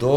2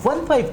15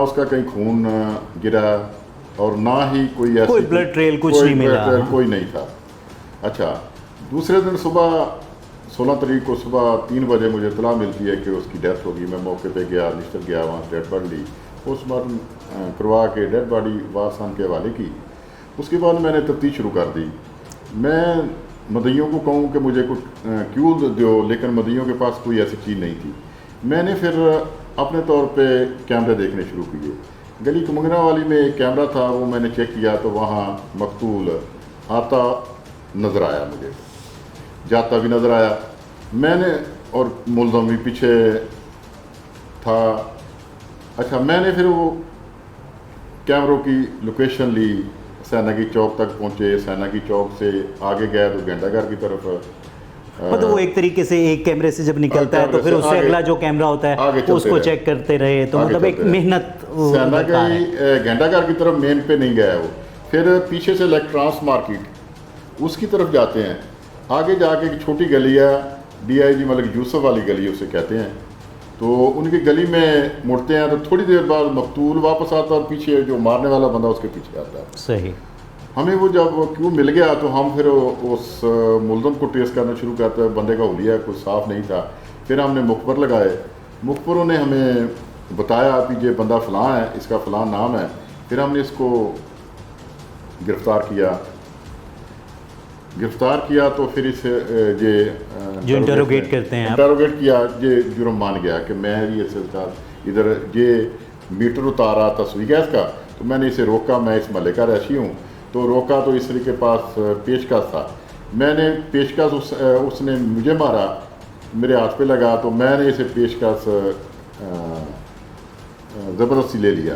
اس کا کہیں خون گرا اور نہ ہی کوئی ایسی کوئی بلڈ ٹریل کچھ نہیں ملا، کوئی نہیں تھا. اچھا دوسرے دن صبح 16 تاریخ کو صبح 3 بجے مجھے اطلاع ملتی ہے کہ اس کی ڈیتھ ہوگی. میں موقع پہ گیا، نشتر گیا، وہاں ڈیڈ باڈی لی، پوسٹ مارٹم کروا کے ڈیڈ باڈی وارثان کے حوالے کی. اس کے بعد میں نے تفتیش شروع کر دی. میں مدعیوں کو کہوں کہ مجھے کچھ کیوں دو، لیکن مدعیوں کے پاس کوئی ایسی چیز نہیں تھی. میں نے پھر اپنے طور پہ کیمرے دیکھنے شروع کیے. گلی کمنگرا والی میں ایک کیمرہ تھا، وہ میں نے چیک کیا تو وہاں مقتول آتا نظر آیا، مجھے جاتا بھی نظر آیا. میں نے اور ملزم بھی پیچھے تھا. اچھا میں نے پھر وہ کیمروں کی لوکیشن لی، سیناگی چوک تک پہنچے. سیناگی چوک سے آگے گئے تو گھنٹہ گھر کی طرف. مطلب وہ ایک طریقے سے ایک کیمرے سے جب نکلتا ہے تو پھر اس سے اگلا جو کیمرہ ہوتا ہے اس کو چیک کرتے رہے. تو مطلب ایک محنت. سیناگی گھنٹہ گھر کی طرف مین پہ نہیں گیا وہ، پھر پیچھے سے الیکٹرانس مارکیٹ اس کی طرف جاتے ہیں. آگے جا کے ایک چھوٹی گلی ہے، ڈی آئی جی ملک یوسف والی گلی اسے کہتے ہیں. تو ان کی گلی میں مڑتے ہیں تو تھوڑی دیر بعد مقتول واپس آتا ہے اور پیچھے جو مارنے والا بندہ اس کے پیچھے آتا ہے. صحیح. ہمیں وہ جب کیوں مل گیا تو ہم پھر اس ملزم کو ٹریس کرنا شروع کرتے ہیں. بندے کا حلیہ کوئی صاف نہیں تھا. پھر ہم نے مخبر لگائے. مخبروں نے ہمیں بتایا کہ یہ بندہ فلاں ہے، اس کا فلاں نام ہے. پھر ہم نے اس کو گرفتار کیا تو پھر اس یہ جو انٹروگیٹ کرتے ہیں، انٹروگیٹ کیا. یہ جرم مان گیا کہ میں یہ سلطان ادھر یہ میٹر اتارا تصویر گیس کا، تو میں نے اسے روکا. میں اس محلے کا رہائشی ہوں، تو روکا تو اس کے پاس پیشکش تھا. میں نے پیشکش اس نے مجھے مارا، میرے ہاتھ پہ لگا تو میں نے اسے پیشکش زبردستی لے لیا.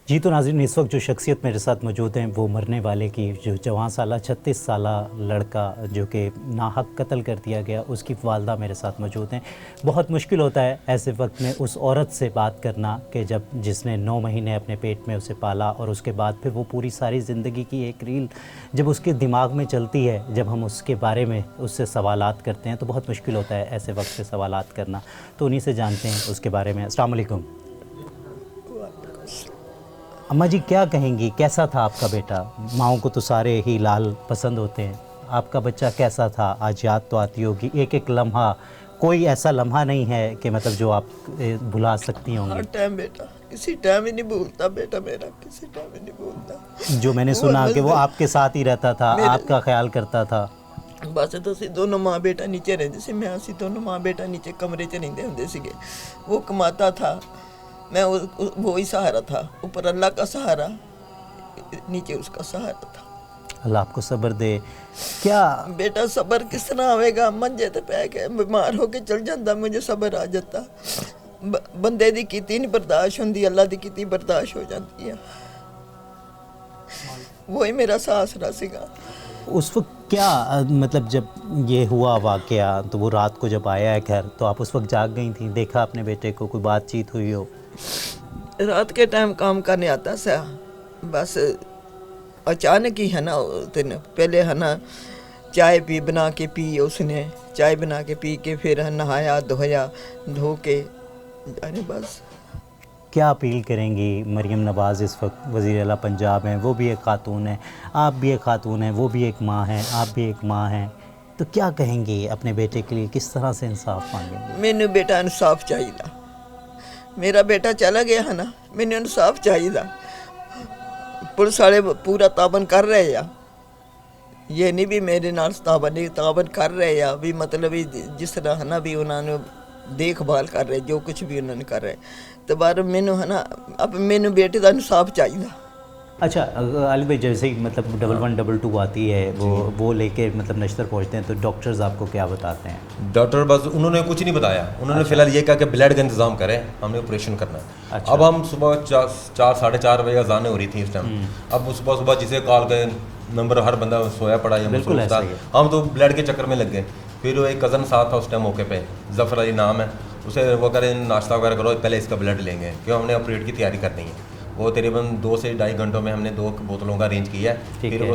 جی تو ناظرین، اس وقت جو شخصیت میرے ساتھ موجود ہیں وہ مرنے والے کی جو جوان سالہ 36 سالہ لڑکا جو کہ ناحق قتل کر دیا گیا، اس کی والدہ میرے ساتھ موجود ہیں. بہت مشکل ہوتا ہے ایسے وقت میں اس عورت سے بات کرنا کہ جس نے 9 مہینے اپنے پیٹ میں اسے پالا، اور اس کے بعد پھر وہ پوری ساری زندگی کی ایک ریل جب اس کے دماغ میں چلتی ہے، جب ہم اس کے بارے میں اس سے سوالات کرتے ہیں تو بہت مشکل ہوتا ہے ایسے وقت سے سوالات کرنا. تو انہی سے جانتے ہیں اس کے بارے میں. السلام علیکم اماں جی، کیا کہیں گی، کیسا تھا آپ کا بیٹا؟ ماؤں کو تو سارے ہی لال پسند ہوتے ہیں. آپ کا بچہ کیسا تھا؟ آج یاد تو آتی ہوگی ایک ایک لمحہ. کوئی ایسا لمحہ نہیں ہے کہ مطلب جو آپ بھلا سکتی ہوں گی؟ ہر ٹائم بیٹا، کسی ٹائم ہی نہیں بھولتا بیٹا میرا، کسی ٹائم ہی نہیں بھولتا. جو میں نے سنا کہ وہ آپ کے ساتھ ہی رہتا تھا، آپ کا خیال کرتا تھا. بس تو اسی دونوں ماں بیٹا نیچے رہتے سی. میں اسی دونوں ماں بیٹا نیچے کمرے چ رہتے ہوں سکے. وہ کماتا تھا، میں وہی سہارا تھا. اوپر اللہ کا سہارا، نیچے اس کا سہارا تھا. اللہ آپ کو صبر دے. کیا بیٹا صبر کس طرح آئے گا؟ منجے تے پہ کے بیمار ہو کے چل جاتا، مجھے صبر آ جاتا. بندے دی کیتی نہیں برداشت ہوندی، اللہ دی کیتی برداشت ہو جاتی ہے. وہی میرا ساسرا سگا. اس وقت کیا مطلب جب یہ ہوا واقعہ تو وہ رات کو جب آیا ہے گھر تو آپ اس وقت جاگ گئی تھیں؟ دیکھا اپنے بیٹے کو؟ کوئی بات چیت ہوئی ہو؟ رات کے ٹائم کام کرنے آتا سا، بس اچانک ہی ہے نا پہلے ہے نا چائے بنا کے پی. اس نے چائے بنا کے پی کے پھر نہایا دھویا، دھو کے جانے. بس کیا اپیل کریں گی؟ مریم نواز اس وقت وزیر اعلیٰ پنجاب ہیں، وہ بھی ایک خاتون ہیں، آپ بھی ایک خاتون ہیں، وہ بھی ایک ماں ہیں، آپ بھی ایک ماں ہیں. تو کیا کہیں گی اپنے بیٹے کے لیے؟ کس طرح سے انصاف مانگیں گے؟ مینو بیٹا انصاف چاہیے. میرا بیٹا چلا گیا ہے نا، مینو انصاف چاہیے. پولیس والے پورا تعاون کر رہے ہیں، یہ نہیں بھی میرے نال تعاون کر رہے ہیں بھی، مطلب جس طرح ہے نا بھی انہوں نے دیکھ بھال کر رہے جو کچھ بھی انہوں نے کر رہے. تو بار مینو ہے نا اب مینو بیٹے کا انصاف چاہیے. اچھا علی بھائی، جیسے ہی مطلب 1122 آتی ہے وہ لے کے مطلب نشتر پہنچتے ہیں تو ڈاکٹرز آپ کو کیا بتاتے ہیں؟ ڈاکٹر بس انہوں نے کچھ نہیں بتایا. انہوں نے فی الحال یہ کہا کہ بلڈ کا انتظام کریں، ہم نے آپریشن کرنا ہے. اب ہم صبح 4 ساڑھے 4 بجے اذانیں ہو رہی تھیں اس ٹائم. اب صبح جسے کال کریں نمبر ہر بندہ سویا پڑا یا مصروف تھا. ہم تو بلڈ کے چکر میں لگ گئے. پھر وہ ایک کزن ساتھ تھا اس ٹائم موقع پہ، ظفر علی نام ہے، اسے وہ کریں ناشتہ وغیرہ کرو، پہلے اس کا بلڈ لیں گے کیوں ہم نے آپریٹ کی تیاری کرنی ہے. وہ تقریباً 2 سے 2.5 گھنٹوں میں ہم نے 2 بوتلوں کا ارینج کیا ہے. پھر وہ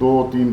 2-3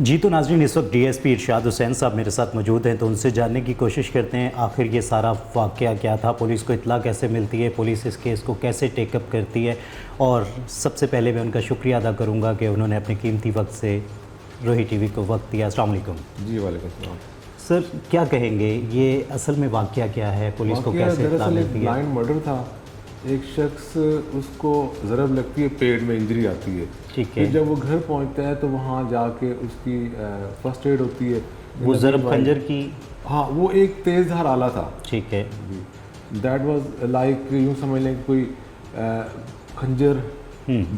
جی تو ناظرین اس وقت ڈی ایس پی ارشاد حسین صاحب میرے ساتھ موجود ہیں، تو ان سے جاننے کی کوشش کرتے ہیں آخر یہ سارا واقعہ کیا تھا، پولیس کو اطلاع کیسے ملتی ہے، پولیس اس کیس کو کیسے ٹیک اپ کرتی ہے، اور سب سے پہلے میں ان کا شکریہ ادا کروں گا کہ انہوں نے اپنے قیمتی وقت سے روہی ٹی وی کو وقت دیا۔ السلام علیکم۔ جی وعلیکم السلام۔ سر کیا کہیں گے، یہ اصل میں واقعہ کیا ہے، پولیس کو کیسے اطلاع دراصل ایک ملتی ہے؟ بلائنڈ مرڈر تھا، ایک شخص اس کو ضرب لگتی ہے، پیٹ میں انجری آتی ہے، ٹھیک ہے، پھر جب وہ گھر پہنچتا ہے تو وہاں جا کے اس کی فرسٹ ایڈ ہوتی ہے۔ وہ ضرب خنجر کی، ہاں وہ ایک تیز دھار آلہ تھا، ٹھیک ہے، دیٹ واز لائک یوں سمجھ لیں کہ کوئی خنجر،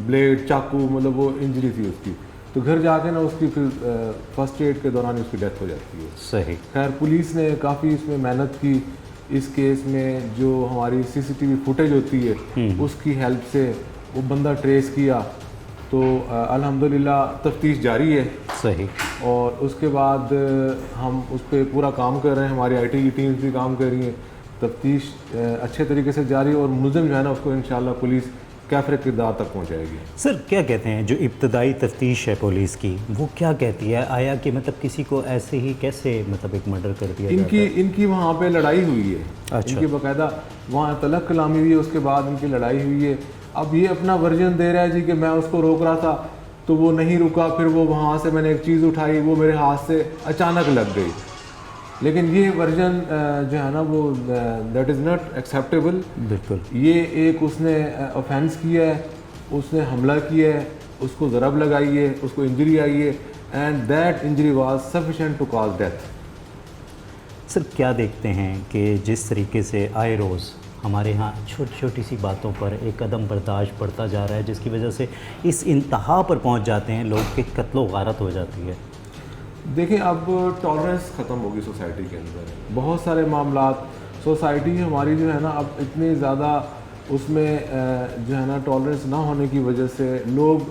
بلیڈ، چاقو، مطلب وہ انجری تھی اس کی۔ تو گھر جا کے نا اس کی پھر فرسٹ ایڈ کے دوران اس کی ڈیتھ ہو جاتی ہے۔ صحیح۔ خیر پولیس نے کافی اس میں محنت کی، اس کیس میں جو ہماری سی سی ٹی وی فوٹیج ہوتی ہے اس کی ہیلپ سے وہ بندہ ٹریس کیا، تو الحمدللہ تفتیش جاری ہے۔ صحیح۔ اور اس کے بعد ہم اس پہ پورا کام کر رہے ہیں، ہماری آئی ٹی کی ٹیمز بھی کام کر رہی ہیں، تفتیش اچھے طریقے سے جاری ہے، اور ملزم جو ہے نا اس کو انشاءاللہ پولیس کیفر کردار تک پہنچائے گی۔ سر کیا کہتے ہیں جو ابتدائی تفتیش ہے پولیس کی، وہ کیا کہتی ہے؟ آیا کہ مطلب کسی کو ایسے ہی کیسے مطلب ایک مرڈر کر دیا جاتا ہے؟ ان کی وہاں پہ لڑائی ہوئی ہے، اچھا، ان کی باقاعدہ وہاں طلق کلامی ہوئی ہے، اس کے بعد ان کی لڑائی ہوئی ہے۔ اب یہ اپنا ورژن دے رہا ہے جی کہ میں اس کو روک رہا تھا تو وہ نہیں رکا، پھر وہ وہاں سے میں نے ایک چیز اٹھائی، وہ میرے ہاتھ سے اچانک لگ گئی، لیکن یہ ورژن جو ہے نا وہ دیٹ از ناٹ ایکسیپٹیبل۔ بالکل، یہ ایک اس نے اوفینس کیا ہے، اس نے حملہ کیا ہے، اس کو ضرب لگائی ہے، اس کو انجری آئی ہے، and that injury was sufficient to cause death. Sir کیا دیکھتے ہیں کہ جس طریقے سے آئے روز ہمارے ہاں چھوٹی چھوٹی سی باتوں پر ایک عدم برداشت بڑھتا جا رہا ہے، جس کی وجہ سے اس انتہا پر پہنچ جاتے ہیں لوگ کہ قتل و غارت ہو جاتی ہے؟ دیکھیں اب ٹالرنس ختم ہوگی سوسائٹی کے اندر، بہت سارے معاملات سوسائٹی ہماری جو ہے نا اب اتنی زیادہ اس میں جو ہے نا ٹالرنس نہ ہونے کی وجہ سے لوگ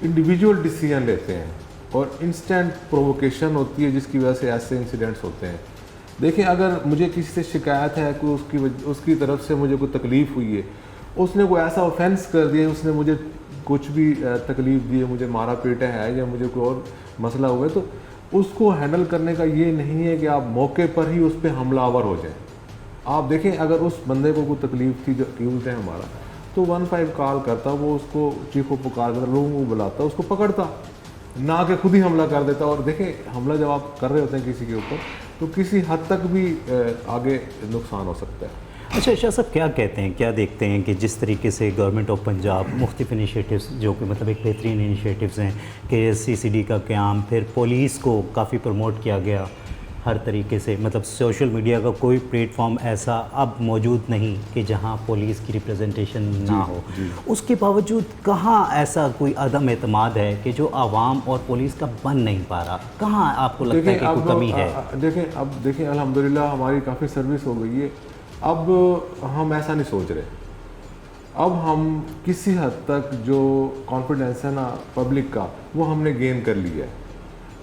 انڈیویجول ڈیسیژن لیتے ہیں، اور انسٹنٹ پرووکیشن ہوتی ہے جس کی وجہ سے ایسے انسیڈنٹس ہوتے ہیں۔ دیکھیں اگر مجھے کسی سے شکایت ہے کوئی اس کی طرف سے مجھے کوئی تکلیف ہوئی ہے، اس نے کوئی ایسا اوفینس کر دیا، اس نے مجھے کچھ بھی تکلیف دی ہے، مجھے مارا پیٹا ہے یا مجھے کوئی اور مسئلہ ہوا ہے، تو اس کو ہینڈل کرنے کا یہ نہیں ہے کہ آپ موقع پر ہی اس پہ حملہ آور ہو جائیں۔ آپ دیکھیں اگر اس بندے کو کوئی تکلیف تھی جو ایکیوزڈ ہے ہمارا، تو 15 کال کرتا، وہ اس کو چیخو پکار کرتا، لوگوں کو بلاتا، اس کو پکڑتا، نہ کہ خود ہی حملہ کر دیتا۔ اور دیکھیں حملہ جب آپ کر رہے ہوتے ہیں کسی کے اوپر تو کسی حد تک بھی آگے نقصان ہو سکتا ہے۔ اچھا شاہ صاحب کیا کہتے ہیں، کیا دیکھتے ہیں کہ جس طریقے سے گورنمنٹ آف پنجاب مختلف انیشیٹوز جو کہ مطلب ایک بہترین انیشیٹوز ہیں کہ سی سی ڈی کا قیام، پھر پولیس کو کافی پروموٹ کیا گیا ہر طریقے سے، مطلب سوشل میڈیا کا کوئی پلیٹ فارم ایسا اب موجود نہیں کہ جہاں پولیس کی ریپریزنٹیشن نہ ہو، اس کے باوجود کہاں ایسا کوئی عدم اعتماد ہے کہ جو عوام اور پولیس کا بن نہیں پا رہا؟ کہاں آپ کو لگتا ہے کہ کوئی کمی ہے؟ دیکھیں الحمدللہ ہماری کافی سروس ہو گئی ہے، اب ہم ایسا نہیں سوچ رہے، اب ہم کسی حد تک جو کانفیڈنس ہے نا پبلک کا وہ ہم نے گین کر لیا ہے۔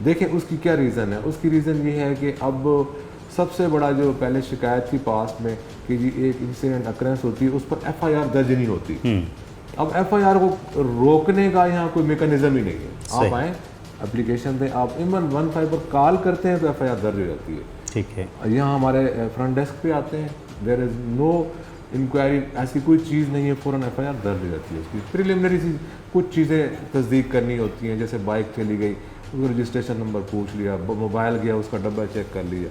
دیکھیں اس کی کیا ریزن ہے، اس کی ریزن یہ ہے کہ اب سب سے بڑا جو پہلے شکایت تھی پاسٹ میں کہ جی ایک انسیڈنٹ اکرنس ہوتی ہے، اس پر ایف آئی آر درج نہیں ہوتی۔ اب ایف آئی آر کو روکنے کا یہاں کوئی میکانزم ہی نہیں ہے، آپ آئیں اپلیکیشن دیں، آپ ایون 15 پر کال کرتے ہیں تو ایف آئی آر درج ہو جاتی ہے۔ ٹھیک ہے، یہاں ہمارے فرنٹ ڈیسک پہ آتے ہیں، دیر از نو انکوائری، ایسی کوئی چیز نہیں ہے، فوراً ایف آئی آر درج ہو جاتی ہے۔ اس کی پریلیمنری سی کچھ چیزیں تصدیق کرنی ہوتی ہیں، جیسے بائک چلی گئی، اس کا رجسٹریشن نمبر پوچھ لیا، موبائل گیا اس کا ڈبہ چیک کر لیا،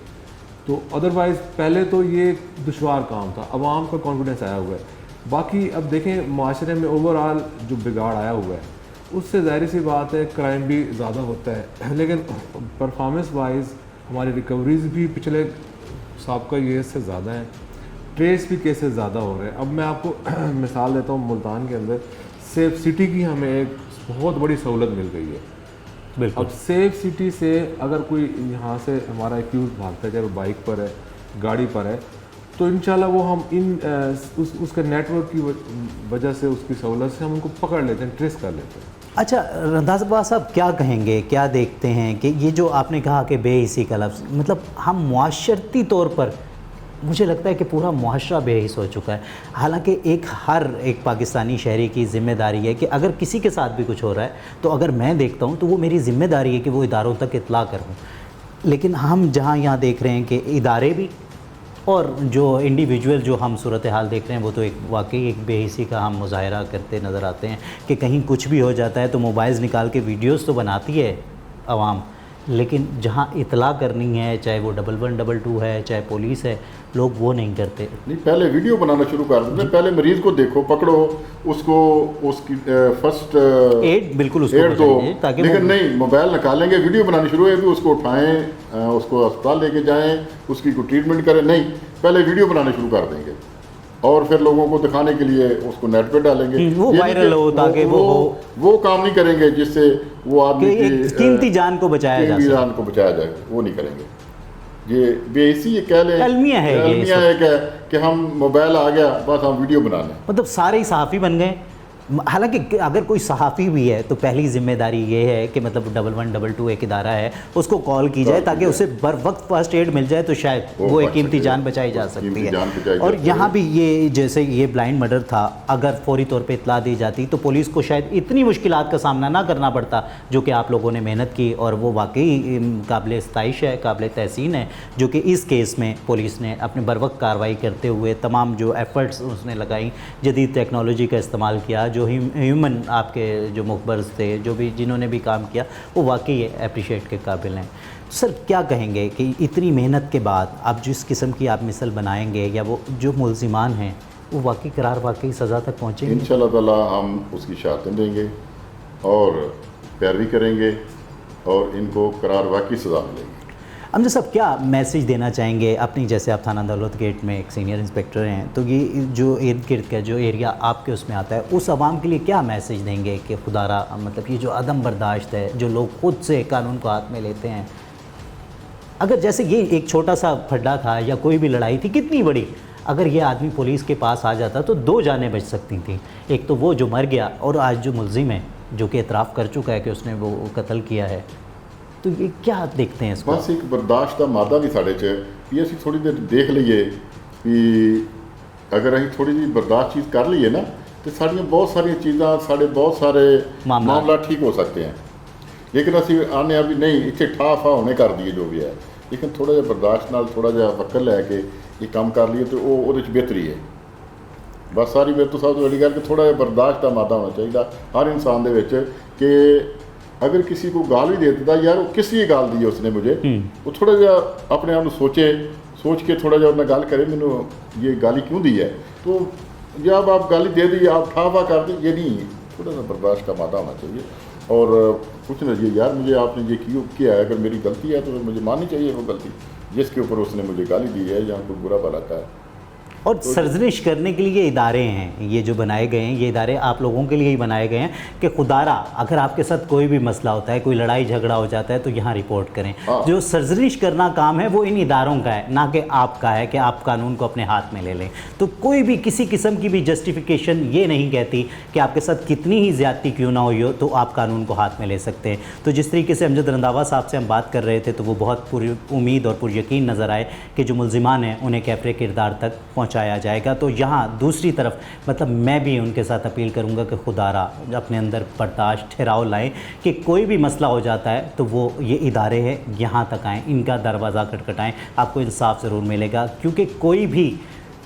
تو ادروائز پہلے تو یہ دشوار کام تھا، عوام کا کانفیڈنس آیا ہوا ہے۔ باقی اب دیکھیں معاشرے میں اوور آل جو بگاڑ آیا ہوا ہے اس سے ظاہر سی بات ہے کرائم بھی زیادہ ہوتا ہے، لیکن پرفارمنس وائز ہماری ریکوریز بھی پچھلے سابقہ ایئر سے زیادہ ہیں، ٹریس بھی کیسز زیادہ ہو رہے ہیں۔ اب میں آپ کو مثال دیتا ہوں، ملتان کے اندر سیف سٹی کی ہمیں ایک بہت بڑی سہولت مل گئی ہے۔ بالکل، اب سیف سٹی سے اگر کوئی یہاں سے ہمارا ایکیوز بھاگتا ہے، چاہے وہ بائک پر ہے، گاڑی پر ہے، تو انشاءاللہ وہ ہم اس کے نیٹ ورک کی وجہ سے، اس کی سہولت سے ہم ان کو پکڑ لیتے ہیں، ٹریس کر لیتے ہیں۔ اچھا رنداز عباس صاحب کیا کہیں گے، کیا دیکھتے ہیں کہ یہ جو آپ نے کہا کہ بے حسی کا لفظ، مطلب ہم معاشرتی طور پر مجھے لگتا ہے کہ پورا معاشرہ بے حس ہو چکا ہے. حالانکہ ہر ایک پاکستانی شہری کی ذمہ داری ہے کہ اگر کسی کے ساتھ بھی کچھ ہو رہا ہے تو اگر میں دیکھتا ہوں تو وہ میری ذمہ داری ہے کہ وہ اداروں تک اطلاع کروں. لیکن ہم جہاں یہاں دیکھ رہے ہیں کہ ادارے بھی اور جو انڈیویجول جو ہم صورتحال دیکھ رہے ہیں وہ تو واقعی ایک بے حسی کا ہم مظاہرہ کرتے نظر آتے ہیں کہ کہیں کچھ بھی ہو جاتا ہے تو موبائلز نکال کے ویڈیوز تو بناتی ہے عوام، لیکن جہاں اطلاع کرنی ہے چاہے وہ 1122 ہے چاہے پولیس ہے لوگ وہ نہیں کرتے. نہیں، پہلے ویڈیو بنانا شروع کر دیتے ہیں. پہلے مریض کو دیکھو، پکڑو اس کو، اس کی فرسٹ ایڈ بالکل اس کو ایڈ دو، بتائیے تاکہ لیکن نہیں، موبائل نکالیں گے، ویڈیو بنانی شروع ہے بھی اس کو اٹھائیں، اس کو اسپتال لے کے جائیں، اس کی کوئی ٹریٹمنٹ کریں. نہیں، پہلے ویڈیو بنانے شروع کر دیں گے اور پھر لوگوں کو دکھانے کے لیے اس کو نیٹ پہ ڈالیں گے، وہ وائرل ہو تاکہ وہ کام نہیں کریں گے جس سے وہ آدمی کی قیمتی جان کو بچایا جا سکے. جان کو بچایا جائے، وہ نہیں کریں گے. یہ بے حسی، یہ کہہ لیں المیہ ہے، المیہ ہے کہ ہم موبائل آ گیا بس ہم ویڈیو بنا لیں. مطلب سارے ہی صحافی بن گئے. حالانکہ اگر کوئی صحافی بھی ہے تو پہلی ذمہ داری یہ ہے کہ مطلب 1122 ایک ادارہ ہے اس کو کال کی جائے تاکہ اسے بر وقت فرسٹ ایڈ مل جائے تو شاید وہ ایک قیمتی جان بچائی جا سکتی ہے. اور یہاں بھی یہ جیسے یہ بلائنڈ مرڈر تھا، اگر فوری طور پہ اطلاع دی جاتی تو پولیس کو شاید اتنی مشکلات کا سامنا نہ کرنا پڑتا جو کہ آپ لوگوں نے محنت کی، اور وہ واقعی قابل ستائش ہے، قابل تحسین ہے جو کہ اس کیس میں پولیس نے اپنے بر وقت کارروائی کرتے ہوئے تمام جو ایفرٹس اس نے لگائیں، جدید ٹیکنالوجی کا استعمال کیا، جو ہیومن آپ کے جو مخبرز تھے، جو بھی جنہوں نے بھی کام کیا، وہ واقعی اپریشیٹ کے قابل ہیں. سر کیا کہیں گے کہ اتنی محنت کے بعد اب جس قسم کی آپ مثل بنائیں گے یا وہ جو ملزمان ہیں وہ واقعی سزا تک پہنچیں گے؟ انشاءاللہ تعالی ہم اس کی شہادتیں دیں گے اور پیروی کریں گے اور ان کو قرار واقعی سزا ملے گی. امجد صاحب کیا میسیج دینا چاہیں گے اپنی، جیسے آپ تھانہ دولت گیٹ میں ایک سینئر انسپیکٹر ہیں تو یہ جو ارد گرد کا جو ایریا آپ کے اس میں آتا ہے اس عوام کے لیے کیا میسیج دیں گے کہ خدا را مطلب یہ جو عدم برداشت ہے، جو لوگ خود سے قانون کو ہاتھ میں لیتے ہیں، اگر جیسے یہ ایک چھوٹا سا پھڈا تھا یا کوئی بھی لڑائی تھی کتنی بڑی، اگر یہ آدمی پولیس کے پاس آ جاتا تو 2 جانیں بچ سکتی تھیں. ایک تو وہ جو مر گیا اور آج جو ملزم ہے جو کہ اعتراف کر چکا ہے کہ اس نے وہ قتل کیا ہے. تو یہ کیا دیکھتے ہیں اس کو؟ بس ایک برداشت کا مادہ نہیں ساڑے چ یہ اسی تھوڑی دیر دیکھ لیے کہ اگر اہی تھوڑی جی برداشت چیز کر لیے نا تو ساڑیاں بہت ساری چیزاں ساڑے بہت سارے معاملات ٹھیک ہو سکتے ہیں. لیکن اسی آنے ابھی نہیں اتنے ٹھا فا ہونے کر دیے جو بھی ہے، لیکن تھوڑا جہا برداشت نال تھوڑا جہا وقت لے کے یہ کام کر لیے تو وہ بہتری ہے. بس ساری میرے تو سب تو بڑی گل کہ تھوڑا جہا برداشت کا مادہ ہونا چاہیے ہر انسان دے وچ کہ اگر کسی کو گال بھی دے دیتا یار وہ کس لیے گال دی اس نے مجھے، وہ تھوڑا جہا اپنے آپ سوچ کے تھوڑا جہا انہیں گل کرے مینوں یہ گالی کیوں دی ہے. تو جب آپ گالی دے دی آپ ٹھا فا کر دیں، یہ نہیں، تھوڑا سا برداشت کا مادہ ہونا چاہیے. اور کچھ نہ یہ یار مجھے آپ نے یہ کیا ہے، اگر میری غلطی ہے تو مجھے ماننی چاہیے وہ غلطی جس کے اوپر اس نے مجھے گالی دی ہے یا کوئی برا بھلا کا ہے. اور سرزنش کرنے کے لیے یہ ادارے ہیں، یہ جو بنائے گئے ہیں یہ ادارے آپ لوگوں کے لیے ہی بنائے گئے ہیں کہ خدارا اگر آپ کے ساتھ کوئی بھی مسئلہ ہوتا ہے، کوئی لڑائی جھگڑا ہو جاتا ہے تو یہاں رپورٹ کریں. جو سرزنش کرنا کام ہے وہ ان اداروں کا ہے، نہ کہ آپ کا ہے کہ آپ قانون کو اپنے ہاتھ میں لے لیں. تو کوئی بھی کسی قسم کی بھی جسٹیفیکیشن یہ نہیں کہتی کہ آپ کے ساتھ کتنی ہی زیادتی کیوں نہ ہوئی ہو تو آپ قانون کو ہاتھ میں لے سکتے ہیں. تو جس طریقے سے امجد رنداوا صاحب سے ہم بات کر رہے تھے تو وہ بہت پوری امید اور پر یقین نظر آئے کہ جو ملزمان ہیں انہیں کیفرے کردار تک پہنچایا جائے گا. تو یہاں دوسری طرف مطلب میں بھی ان کے ساتھ اپیل کروں گا کہ خدا را اپنے اندر برداشت ٹھہراؤ لائیں کہ کوئی بھی مسئلہ ہو جاتا ہے تو وہ یہ ادارے ہیں یہاں تک آئیں، ان کا دروازہ کھٹکھٹائیں، آپ کو انصاف ضرور ملے گا. کیونکہ کوئی بھی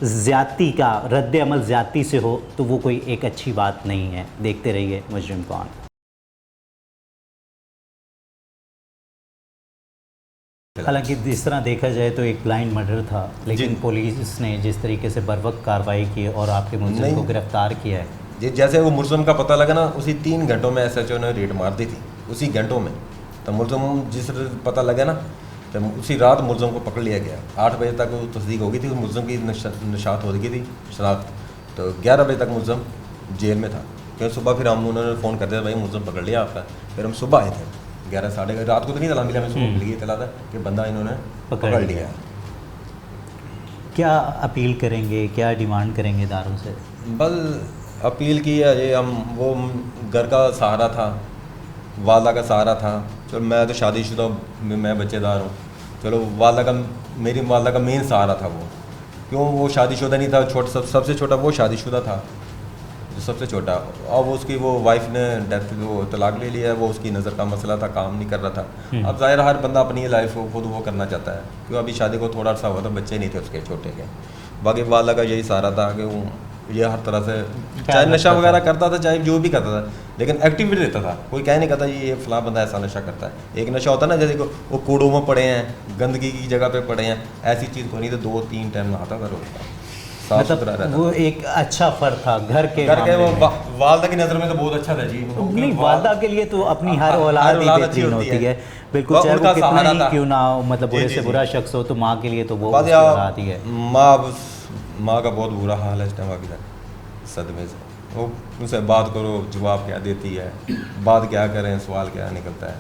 زیادتی کا رد عمل زیادتی سے ہو تو وہ کوئی ایک اچھی بات نہیں ہے. دیکھتے رہیے مجرم کون. حالانکہ اس طرح دیکھا جائے تو ایک بلائنڈ مرڈر تھا، لیکن پولیس نے جس طریقے سے بر وقت کارروائی کی اور آپ کے ملزم کو گرفتار کیا ہے. جی جیسے وہ ملزم کا پتہ لگا نا اسی 3 گھنٹوں میں ایس ایچ او نے ریڈ مار دی تھی، اسی گھنٹوں میں. تو ملزم جس پتہ لگا نا تو اسی رات ملزم کو پکڑ لیا گیا. 8 بجے تک وہ تصدیق ہو گئی تھی، ملزم کی نشات ہو گئی تھی شناخت. تو 11 بجے تک ملزم جیل میں تھا. کیونکہ صبح پھر ہم انہوں نے فون کر دیا بھائی ملزم پکڑ لیا آپ کا. پھر ہم صبح آئے تھے 11 ساڑھے رات کو تو نہیں اطلاع ملی، ہمیں صبح مل گئی اطلاع کہ بندہ انہوں نے پکڑ لیا. کیا اپیل کریں گے، کیا ڈیمانڈ کریں گے اداروں سے؟ بس اپیل کی ہے یہ ہم وہ گھر کا سہارا تھا، والدہ کا سہارا تھا. چلو میں تو شادی شدہ میں بچے دار ہوں، چلو والدہ کا میری والدہ کا مین سہارا تھا وہ. کیوں وہ شادی شدہ نہیں تھا, سب سے چھوٹا وہ شادی شدہ تھا, جو سب سے چھوٹا, اور وہ اس کی وہ وائف نے ڈیتھ وہ طلاق لے لیا ہے, وہ اس کی نظر کا مسئلہ تھا, کام نہیں کر رہا تھا. اب ظاہر ہر بندہ اپنی لائف کو خود وہ کرنا چاہتا ہے, کیوں ابھی شادی کو تھوڑا سا ہوا تھا, بچے نہیں تھے اس کے چھوٹے کے. باقی والدہ کا یہی سہارا تھا کہ وہ یہ ہر طرح سے چاہے نشہ وغیرہ کرتا تھا, چاہے جو بھی کرتا تھا, لیکن ایکٹیویٹی رہتا تھا. کوئی کہہ نہیں کہتا یہ فلاں بندہ ایسا نشہ کرتا ہے. ایک نشہ ہوتا ہے نا, جیسے کہ وہ کوڑوں میں پڑے ہیں, گندگی کی جگہ پہ پڑے ہیں, ایسی چیز کو نہیں تو 2-3 ٹائم نہاتا تھا روز, صاف ستھرا رہتا. وہ ایک اچھا فرد تھا گھر کے وہ والدہ کی نظر میں تو بہت اچھا تھا جی. نہیں, والدہ کے لیے تو اپنی ہر اولاد ہی بہترین ہوتی ہے, بالکل, چاہے وہ کتنا ہی کیوں نہ ہو, مطلب برے سے برا شخص ہو, تو ماں کے لیے تو وہ اولاد ہی ہے. ماں کا بہت برا حال ہے اس ٹائم ابھی تک صدمے سے. وہ ان سے بات کرو جواب کیا دیتی ہے, بات کیا کریں سوال کیا نکلتا ہے.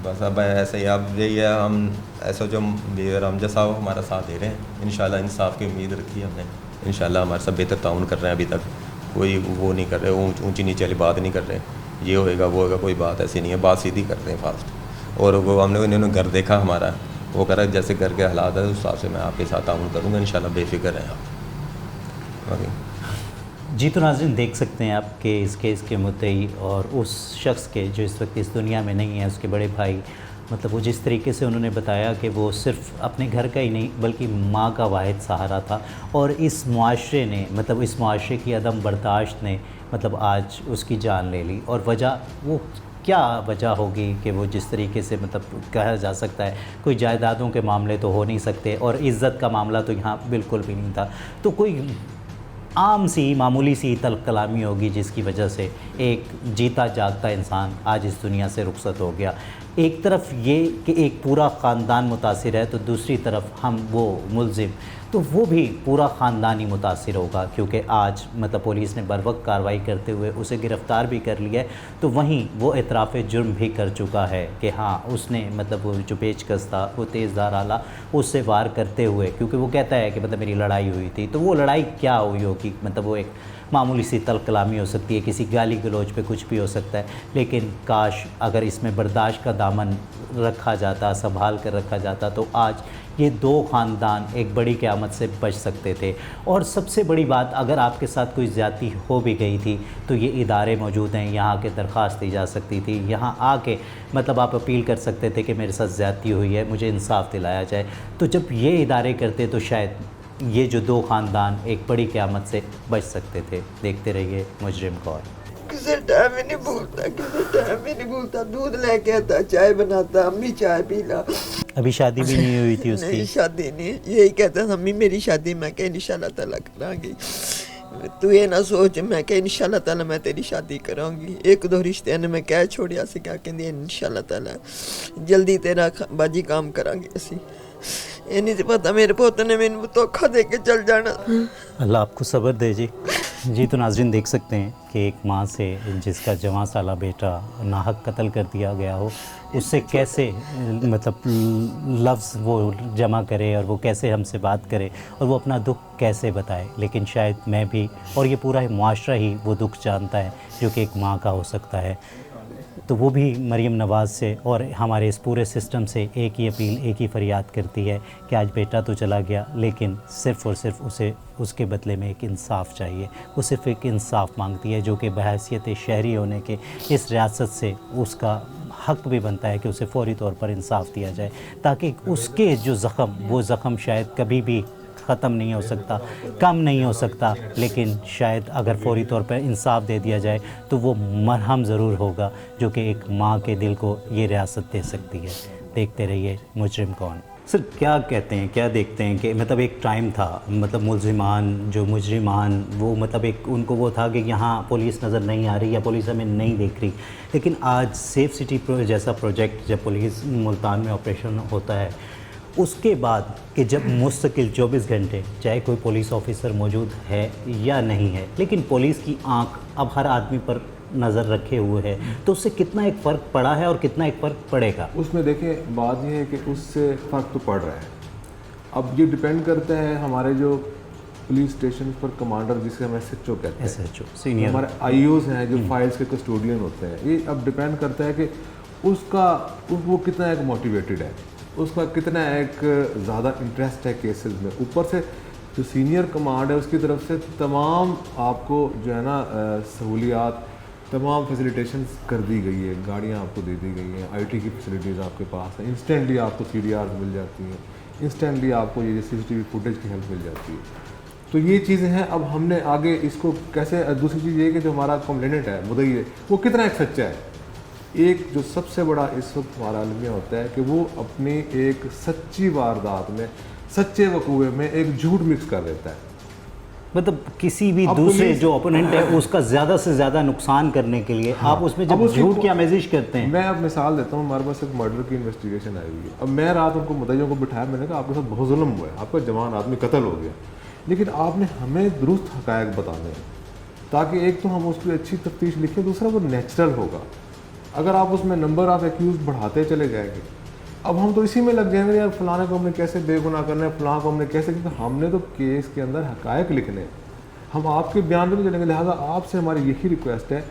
بس اب ایسے ہی اب یہی ہے, ہم ایسا جو امجد صاحب ہمارا ساتھ دے رہے ہیں, انشاءاللہ انصاف کی امید رکھی ہے ہم نے, انشاءاللہ ہمارے ساتھ بہتر تعاون کر رہے ہیں. ابھی تک کوئی وہ نہیں کر رہے, اونچی نیچے والی بات نہیں کر رہے, یہ ہوئے گا وہ ہوئے گا, کوئی بات ایسی نہیں ہے, بات سیدھی کر رہے ہیں فاسٹ. اور وہ ہم نے انہوں نے گھر دیکھا ہمارا, وہ کہہ رہا ہے جیسے گھر کے حالات ہے اس حساب سے میں آپ کے ساتھ تعاون کروں گا انشاءاللہ, بے فکر ہیں آپ. جی تو ناظرین دیکھ سکتے ہیں آپ کہ اس کیس کے مدعی اور اس شخص کے جو اس وقت اس دنیا میں نہیں ہے, اس کے بڑے بھائی, مطلب وہ جس طریقے سے انہوں نے بتایا کہ وہ صرف اپنے گھر کا ہی نہیں بلکہ ماں کا واحد سہارا تھا, اور اس معاشرے نے, مطلب اس معاشرے کی عدم برداشت نے مطلب آج اس کی جان لے لی. اور وجہ وہ کیا وجہ ہوگی کہ وہ جس طریقے سے مطلب کہا جا سکتا ہے کوئی جائیدادوں کے معاملے تو ہو نہیں سکتے, اور عزت کا معاملہ تو یہاں بالکل بھی نہیں تھا, تو کوئی عام سی معمولی سی تلخ کلامی ہوگی جس کی وجہ سے ایک جیتا جاگتا انسان آج اس دنیا سے رخصت ہو گیا. ایک طرف یہ کہ ایک پورا خاندان متاثر ہے, تو دوسری طرف ہم وہ ملزم, تو وہ بھی پورا خاندان ہی متاثر ہوگا, کیونکہ آج مطلب پولیس نے بروقت کارروائی کرتے ہوئے اسے گرفتار بھی کر لیا ہے, تو وہیں وہ اعتراف جرم بھی کر چکا ہے کہ ہاں اس نے مطلب وہ جو پیچکس تھا وہ تیز دھار آلہ اس سے وار کرتے ہوئے, کیونکہ وہ کہتا ہے کہ مطلب میری لڑائی ہوئی تھی, تو وہ لڑائی کیا ہوئی ہوگی, مطلب وہ ایک معمولی سی تلخ کلامی ہو سکتی ہے, کسی گالی گلوچ پہ کچھ بھی ہو سکتا ہے, لیکن کاش اگر اس میں برداشت کا دامن رکھا جاتا, سنبھال کر رکھا جاتا, تو آج یہ 2 خاندان ایک بڑی قیامت سے بچ سکتے تھے. اور سب سے بڑی بات, اگر آپ کے ساتھ کوئی زیادتی ہو بھی گئی تھی تو یہ ادارے موجود ہیں, یہاں کے درخواست دی جا سکتی تھی, یہاں آ کے مطلب آپ اپیل کر سکتے تھے کہ میرے ساتھ زیادتی ہوئی ہے, مجھے انصاف دلایا جائے. تو جب یہ ادارے کرتے تو شاید یہ جو 2 خاندان ایک بڑی قیامت سے بچ سکتے تھے. دیکھتے رہیے مجرم کون. کسی ٹائم ہی نہیں بھولتا, کسی ٹائم ہی نہیں بھولتا. دودھ لے کے آتا, چائے بناتا, امی چائے پی لا. ابھی شادی بھی نہیں ہوئی تھی اس کی؟ نہیں, شادی نہیں. یہی کہتا تھا امی میری شادی, میں کہ انشاءاللہ تعالیٰ کراں گی, تو یہ نہ سوچ, میں کہ انشاءاللہ تعالیٰ میں تیری شادی کراں گی. 1-2 رشتے نے میں کہہ چھوڑیا سی, کیا کہندی انشاءاللہ تعالیٰ جلدی تیرا باجی کام کراں گی اسی. یہ نہیں پتا میرے پوت نے مینوں دھوکا دے کے چل جانا. اللہ آپ کو صبر دے جی. جی تو ناظرین دیکھ سکتے ہیں کہ ایک ماں سے جس کا جوان سالہ بیٹا ناحق قتل کر دیا گیا ہو, اس سے کیسے مطلب لفظ وہ جمع کرے, اور وہ کیسے ہم سے بات کرے, اور وہ اپنا دکھ کیسے بتائے. لیکن شاید میں بھی اور یہ پورا معاشرہ ہی وہ دکھ جانتا ہے جو کہ ایک ماں کا ہو سکتا ہے. تو وہ بھی مریم نواز سے اور ہمارے اس پورے سسٹم سے ایک ہی اپیل, ایک ہی فریاد کرتی ہے کہ آج بیٹا تو چلا گیا, لیکن صرف اور صرف اسے اس کے بدلے میں ایک انصاف چاہیے. وہ صرف ایک انصاف مانگتی ہے جو کہ بحیثیت شہری ہونے کے اس ریاست سے اس کا حق بھی بنتا ہے کہ اسے فوری طور پر انصاف دیا جائے, تاکہ اس کے جو زخم, وہ زخم شاید کبھی بھی ختم نہیں ہو سکتا, کم نہیں ہو سکتا, لیکن شاید اگر فوری طور پر انصاف دے دیا جائے تو وہ مرہم ضرور ہوگا جو کہ ایک ماں کے دل کو یہ ریاست دے سکتی ہے. دیکھتے رہیے مجرم کون. سر کیا کہتے ہیں, کیا دیکھتے ہیں کہ مطلب ایک ٹائم تھا, مطلب ملزمان جو مجرمان وہ مطلب ایک ان کو وہ تھا کہ یہاں پولیس نظر نہیں آ رہی یا پولیس ہمیں نہیں دیکھ رہی, لیکن آج سیف سٹی جیسا پروجیکٹ جب پولیس ملتان میں آپریشن ہوتا ہے, اس کے بعد کہ جب مستقل 24 گھنٹے چاہے کوئی پولیس آفیسر موجود ہے یا نہیں ہے, لیکن پولیس کی آنکھ اب ہر آدمی پر نظر رکھے ہوئے ہے, تو اس سے کتنا ایک فرق پڑا ہے اور کتنا ایک فرق پڑے گا؟ اس میں دیکھیں بات یہ ہے کہ اس سے فرق تو پڑ رہا ہے. اب یہ ڈپینڈ کرتا ہے ہمارے جو پولیس اسٹیشن پر کمانڈر, جس کے ہم ایس ایچ او کہتے ہیں, ایس ایچ او سینئر, ہمارے آئی اوز ہیں جو فائلز کے کسٹوڈین ہوتے ہیں, یہ اب ڈپینڈ کرتا ہے کہ اس کا وہ کتنا ایک موٹیویٹڈ ہے, اس کا کتنا ایک زیادہ انٹرسٹ ہے کیسز میں. اوپر سے جو سینئر کمانڈ ہے اس کی طرف سے تمام آپ کو جو ہے نا سہولیات، تمام فیسیلیٹیشنز کر دی گئی ہے، گاڑیاں آپ کو دے دی گئی ہیں، آئی ٹی کی فیسیلیٹیز آپ کے پاس ہیں، انسٹنٹلی آپ کو CDRs مل جاتی ہیں، انسٹنٹلی آپ کو یہ CCTV فوٹیج کی ہیلپ مل جاتی ہے. تو یہ چیزیں ہیں. اب ہم نے آگے اس کو کیسے، دوسری چیز یہ کہ جو ہمارا کمپلیننٹ ہے مدعی ہے وہ کتنا ایک سچا ہے. ایک جو سب سے بڑا اس وقت ہمارا المیہ ہوتا ہے کہ وہ اپنی ایک سچی واردات میں، سچے وقوعے میں ایک جھوٹ مکس کر دیتا ہے. مطلب کسی بھی دوسرے جو اپوننٹ ہے اس کا زیادہ سے زیادہ نقصان کرنے کے لیے آپ اس میں جب جھوٹ کی آمیزش کرتے ہیں. میں اب مثال دیتا ہوں. ہمارے پاس ایک مرڈر کی انویسٹیگیشن آئی ہوئی ہے. اب میں رات ان کو مدعیوں کو بٹھایا، میں نے کہا آپ کے ساتھ بہت ظلم ہوا ہے، آپ کا جوان آدمی قتل ہو گیا، لیکن آپ نے ہمیں درست حقائق بتانے ہیں تاکہ ایک تو ہم اس کی اچھی تفتیش لکھیں، دوسرا وہ نیچرل ہوگا. اگر آپ اس میں نمبر آف ایکیوز بڑھاتے چلے جائیں گے، اب ہم تو اسی میں لگ جائیں گے یار فلاں کو ہم نے کیسے بے گناہ کرنا ہے، فلاں کو ہم نے کیسے، کیونکہ ہم نے تو کیس کے اندر حقائق لکھنے ہیں، ہم آپ کے بیان پہ نہیں چلیں گے. لہٰذا آپ سے ہماری یہی ریکویسٹ ہے،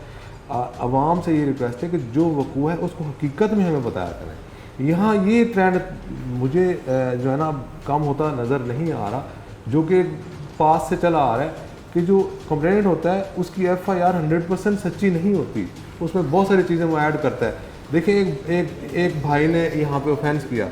عوام سے یہ ریکویسٹ ہے کہ جو وقوع ہے اس کو حقیقت میں ہمیں بتایا کریں. یہاں یہ ٹرینڈ مجھے جو ہے نا کم ہوتا نظر نہیں آ رہا، جو کہ پاس سے چلا آ رہا ہے کہ جو کمپلینٹ ہوتا ہے اس کی FIR 100% سچی نہیں ہوتی، اس میں بہت ساری چیزیں وہ ایڈ کرتا ہے. دیکھیں ایک بھائی نے یہاں پہ اوفینس کیا،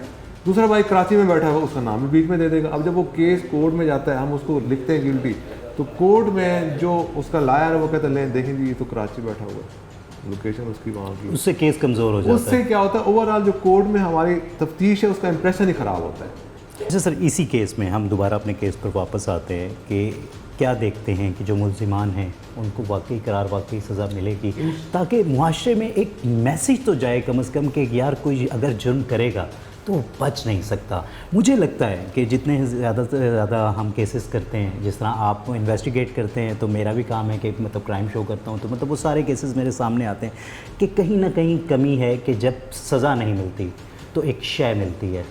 دوسرا بھائی کراچی میں بیٹھا ہوا، اس کا نام بھی بیچ میں دے دے گا. اب جب وہ کیس کورٹ میں جاتا ہے، ہم اس کو لکھتے ہیں گلٹی، تو کورٹ میں جو اس کا لائر ہے وہ کہتے ہیں لیں دیکھیں جی یہ تو کراچی بیٹھا ہوا ہے، لوکیشن اس کی وہاں کی، اس سے کیس کمزور ہو جاتا ہے. اس سے کیا ہوتا ہے اوور آل جو کورٹ میں ہماری تفتیش ہے اس کا امپریشن ہی خراب ہوتا ہے. اچھا سر، اسی کیس میں ہم دوبارہ اپنے کیس پر واپس آتے ہیں کہ کیا دیکھتے ہیں کہ جو ملزمان ہیں ان کو واقعی قرار، واقعی سزا ملے گی تاکہ معاشرے میں ایک میسیج تو جائے کم از کم کہ یار کوئی اگر جرم کرے گا تو وہ بچ نہیں سکتا. مجھے لگتا ہے کہ جتنے زیادہ سے زیادہ ہم کیسز کرتے ہیں، جس طرح آپ انویسٹیگیٹ کرتے ہیں تو میرا بھی کام ہے کہ مطلب کرائم شو کرتا ہوں، تو مطلب وہ سارے کیسز میرے سامنے آتے ہیں کہ کہیں نہ کہیں کمی ہے کہ جب سزا نہیں ملتی تو ایک شے ملتی ہے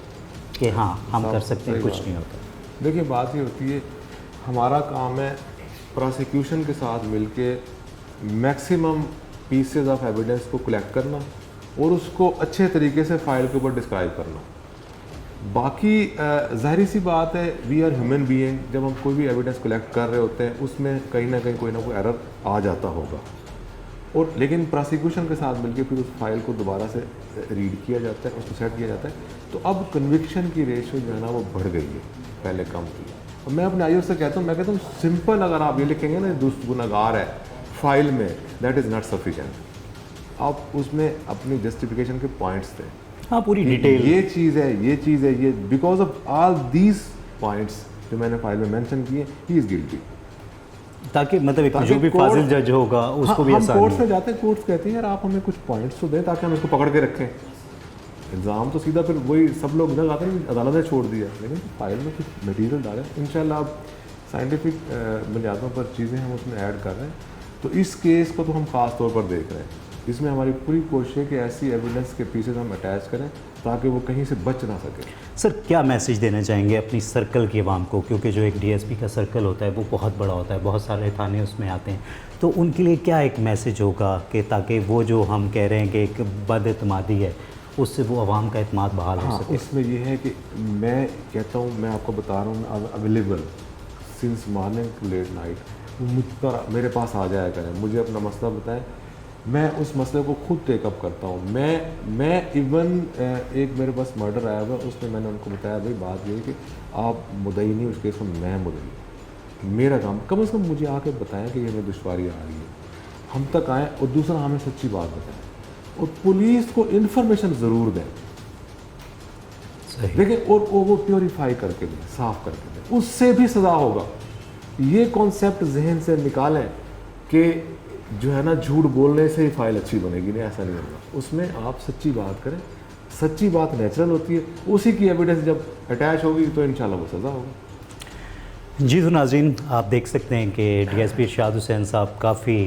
کہ ہاں ہم کر سکتے ہیں، کچھ نہیں ہوتا. دیکھیے بات یہ ہوتی ہے، ہمارا کام ہے پروسیکیوشن کے ساتھ مل کے میکسیمم پیسز آف ایویڈنس کو کلیکٹ کرنا اور اس کو اچھے طریقے سے فائل کے اوپر ڈسکرائب کرنا. باقی ظاہری سی بات ہے، وی آر ہیومن بینگ، جب ہم کوئی بھی ایویڈنس کلیکٹ کر رہے ہوتے ہیں اس میں کہیں نہ کہیں کوئی نہ کوئی ایرر آ جاتا ہوگا، اور لیکن پروسیکیوشن کے ساتھ مل کے پھر اس فائل کو دوبارہ سے ریڈ کیا جاتا ہے، اس کو سیٹ کیا جاتا ہے. تو اب کنوکشن کی ریشو جو ہے نا وہ بڑھ گئی ہے، پہلے کم تھی. اور میں اپنے آئیو سے کہتا ہوں، میں کہتا ہوں سمپل اگر آپ یہ لکھیں گے نا دوست گناہگار ہے فائل میں، دیٹ از ناٹ سفیشینٹ. آپ اس میں اپنی جسٹیفیکیشن کے پوائنٹس دیں، ہاں پوری ڈیٹیل، یہ چیز ہے، یہ چیز ہے، یہ because of all these points جو میں نے فائل میں مینشن کیے، ہی از گلٹی. تاکہ مطلب ایک جو بھی فاضل جج ہوگا اس کو بھی ہم آسانی. کورٹس میں جاتے ہیں، کورٹس کہتے ہیں یار آپ ہمیں کچھ پوائنٹس تو دیں تاکہ ہم اس کو پکڑ کے رکھیں. الزام تو سیدھا پھر وہی سب لوگ ادھر آتے ہیں عدالت نے چھوڑ دیا، لیکن فائل میں کچھ مٹیریل ڈالیں. انشاءاللہ اب سائنٹیفک بنیادوں پر چیزیں ہم اس میں ایڈ کر رہے ہیں. تو اس کیس کو تو ہم خاص طور پر دیکھ رہے ہیں، اس میں ہماری پوری کوشش ہے کہ ایسی ایویڈنس کے پیسز ہم اٹیچ کریں تاکہ وہ کہیں سے بچ نہ سکے. سر کیا میسیج دینا چاہیں گے اپنی سرکل کی عوام کو، کیونکہ جو ایک DSP کا سرکل ہوتا ہے وہ بہت بڑا ہوتا ہے، بہت سارے تھانے اس میں آتے ہیں، تو ان کے لیے کیا ایک میسیج ہوگا کہ تاکہ وہ جو ہم کہہ رہے ہیں کہ ایک بد اعتمادی ہے اس سے وہ عوام کا اعتماد بحال ہو سکے؟ اس میں یہ ہے کہ میں کہتا ہوں، میں آپ کو بتا رہا ہوں available since morning to late night, مجھ پر میرے پاس آ جایا کریں، مجھے اپنا مسئلہ بتائیں، میں اس مسئلے کو خود ٹیک اپ کرتا ہوں. میں ایون ایک میرے پاس مرڈر آیا ہوا، اس میں نے ان کو بتایا بھائی بات یہ ہے کہ آپ مدعی نہیں، اس کیس میں میں مدعی، میرا کام کم از کم مجھے آ کے بتائیں کہ یہ ہمیں دشواری آ رہی ہے، ہم تک آئیں، اور دوسرا ہمیں سچی بات بتائیں، اور پولیس کو انفارمیشن ضرور دیں. دیکھیں اور وہ پیوریفائی کر کے دیں، صاف کر کے دیں، اس سے بھی سزا ہوگا. یہ کانسیپٹ ذہن سے نکالیں کہ جو ہے نا جھوٹ بولنے سے ہی فائل اچھی بنے گی، نہیں، ایسا نہیں ہوگا. اس میں آپ سچی بات کریں، سچی بات نیچرل ہوتی ہے، اسی کی ایویڈنس جب اٹیچ ہوگی تو انشاءاللہ وہ سزا ہوگی. جی تو ناظرین، آپ دیکھ سکتے ہیں کہ DSP ارشاد حسین صاحب کافی